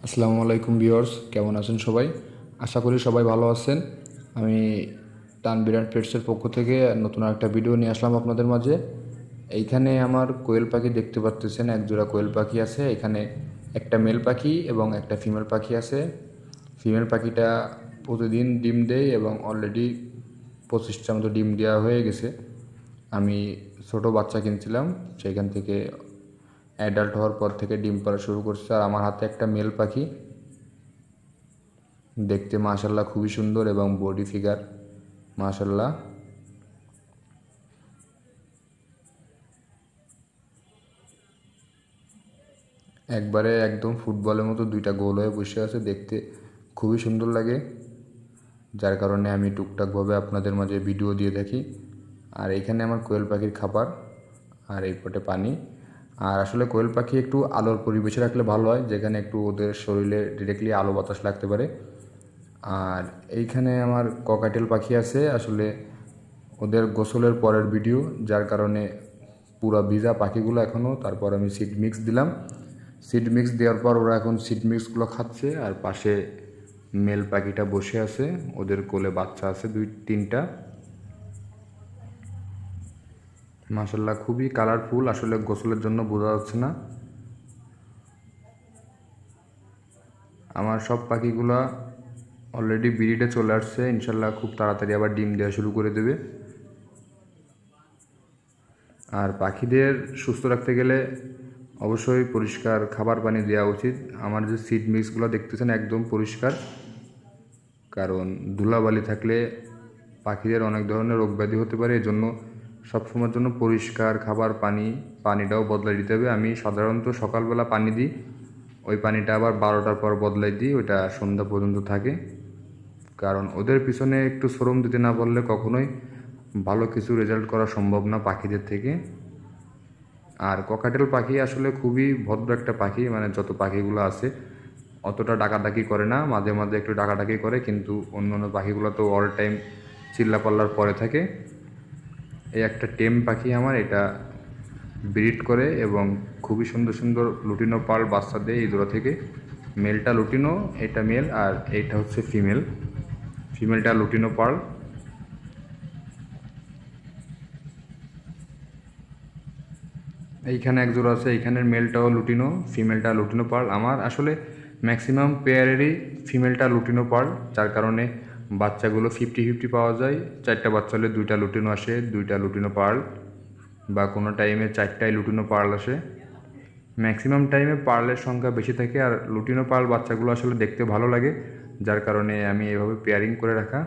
আসসালামু আলাইকুম ভিউয়ার্স, কেমন আছেন সবাই? আশা করি সবাই ভালো আছেন। আমি তানবিরান পেটসের পক্ষ থেকে নতুন একটা ভিডিও নিয়ে আসলাম আপনাদের মাঝে। এইখানে আমার কোয়েল পাখি দেখতে পাচ্ছেন, এক জোড়া কোয়েল পাখি আছে। এখানে একটা মেল পাখি এবং একটা ফিমেল পাখি আছে। ফিমেল পাখিটা প্রতিদিন ডিম দেয় এবং অলরেডি 25টার মতো ডিম দেওয়া হয়ে গেছে। আমি ছোট বাচ্চা কিনছিলাম, সেখান থেকে অ্যাডাল্ট হওয়ার পর থেকে ডিম পাড়া শুরু করছে। আর আমার হাতে একটা মেল পাখি, দেখতে মাশাল্লাহ খুবই সুন্দর এবং বডি ফিগার মাশাল্লাহ। একবারে একদম ফুটবলের মতো দুইটা গোল হয়ে বসে আছে, দেখতে খুবই সুন্দর লাগে, যার কারণে আমি টুকটাকভাবে আপনাদের মাঝে ভিডিও দিয়ে থাকি। আর এইখানে আমার কোয়েল পাখির খাবার, আর এই পটে পানি। আর আসলে কোয়েল পাখি একটু আলোর পরিবেশে রাখলে ভালো হয়, যেখানে একটু ওদের শরীরে ডিরেক্টলি আলো বাতাস লাগতে পারে। আর এইখানে আমার ককাটেল পাখি আছে, আসলে ওদের গোসলের পরের ভিডিও, যার কারণে পুরো ভিজা পাখিগুলো এখনও। তারপর আমি সিড মিক্স দিলাম, সিড মিক্স দেওয়ার পর ওরা এখন সিড মিক্সগুলো খাচ্ছে। আর পাশে মেল পাখিটা বসে আছে, ওদের কোলে বাচ্চা আছে 2-3টা। মাশাল্লাহ খুবই কালারফুল, আসলে গোসলের জন্য বোঝা যাচ্ছে না। আমার সব পাখিগুলা অলরেডি ব্রিডে চলে আসছে, ইনশাল্লাহ খুব তাড়াতাড়ি আবার ডিম দেওয়া শুরু করে দেবে। আর পাখিদের সুস্থ রাখতে গেলে অবশ্যই পরিষ্কার খাবার পানি দেওয়া উচিত। আমার যে সিড মিক্সগুলো দেখতেছেন একদম পরিষ্কার, কারণ ধুলাবালি থাকলে পাখিদের অনেক ধরনের রোগ ব্যাধি হতে পারে। এজন্য সবসময়ের জন্য পরিষ্কার খাবার পানিটাও বদলাই দিতে হবে। আমি সাধারণত সকালবেলা পানি দিই, ওই পানিটা আবার 12টার পর বদলাই দিই, ওইটা সন্ধ্যা পর্যন্ত থাকে। কারণ ওদের পিছনে একটু শ্রম দিতে না পারলে কখনোই ভালো কিছু রেজাল্ট করা সম্ভব না পাখিদের থেকে। আর ককাটেল পাখি আসলে খুবই ভদ্র একটা পাখি, মানে যত পাখিগুলো আছে অতটা ডাকাডাকি করে না, মাঝে মাঝে একটু ডাকাডাকি করে, কিন্তু অন্য অন্য পাখিগুলো তো অল টাইম চিল্লাপাল্লার পরে থাকে। এই একটা টেম পাখি আমার, এটা ব্রিড করে এবং খুবই সুন্দর সুন্দর লুটিনো পার্ল বাচ্চা দেয় এই জোড়া থেকে। মেলটা লুটিনো, এটা মেল, আর এইটা হচ্ছে ফিমেল। ফিমেলটা লুটিনো পার্ল। এইখানে এক জোড়া আছে, এইখানের মেলটাও লুটিনো, ফিমেলটা লুটিনো পার্ল। আমার আসলে ম্যাক্সিমাম পেয়ারেরই ফিমেলটা লুটিনো পার্ল, যার কারণে বাচ্চাগুলো 50-50 পাওয়া যায়। 4টা বাচ্চা হলে 2টা লুটিনো আসে, 2টা লুটিনো পার্ল, বা কোনো টাইমে 4টাই লুটিনো পার্ল আসে। ম্যাক্সিমাম টাইমে পার্লের সংখ্যা বেশি থাকে, আর লুটিনো পার্ল বাচ্চাগুলো আসলে দেখতে ভালো লাগে, যার কারণে আমি এভাবে পেয়ারিং করে রাখা।